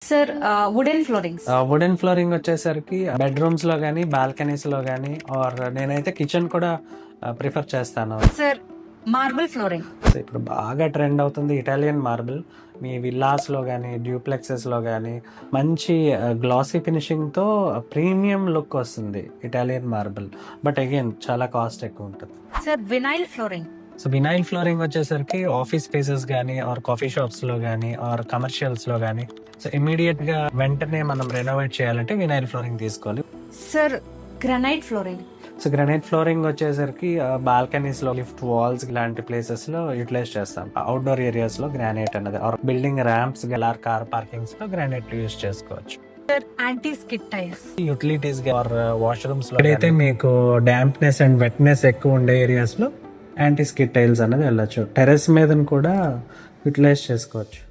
Sir wooden floorings. Wooden flooring వచ్చేసరికి bedrooms లో కానీ బాల్కనీస్ లో కానీ ఆర్ నేనైతే కిచెన్ కూడా ప్రిఫర్ చేస్తాను. Sir marble flooring. ఇప్పుడు బాగా ట్రెండ్ అవుతుంది ఇటాలియన్ మార్బుల్. మీ విల్లాస్లో కానీ డ్యూప్లెక్సెస్లో కానీ మంచి గ్లాసీ ఫినిషింగ్తో ప్రీమియం లుక్ వస్తుంది ఇటాలియన్ మార్బుల్. బట్ అగైన్ చాలా కాస్ట్ ఎక్కువ ఉంటుంది. Sir vinyl flooring. So vinyl flooring వచ్చేసరికి ఆఫీస్ స్పేసెస్ కానీ ఆర్ కాఫీ షాప్స్లో కానీ ఆర్ కమర్షియల్స్లో కానీ సో ఇమీడియట్గా వెంటనే మనం రెనోవేట్ చేయాలంటే వినైల్ ఫ్లోరింగ్ తీసుకోవాలి. Sir granite flooring. So granite flooring వచ్చేసరికి బాల్కనీస్ లో, లిఫ్ట్ వాల్స్ ఇలాంటి ప్లేసెస్ లో యూటిలైజ్ చేస్తాం. అవుట్డోర్ ఏరియాస్ లో గ్రానైట్ అనేది or building ramps car parkings లో గ్రానైట్ యూజ్ చేసుకోవచ్చు. Sir anti skid tiles. Utilities or washrooms లో అయితే మీకు డాంప్నెస్ అండ్ వెట్నెస్ ఎక్కువ ఉండే ఏరియాస్ లో యాంటీ స్కిడ్ టైల్స్ అనేది వెళ్ళచ్చు. టెర్రస్ మీద కూడా యూటిలైజ్ చేసుకోవచ్చు.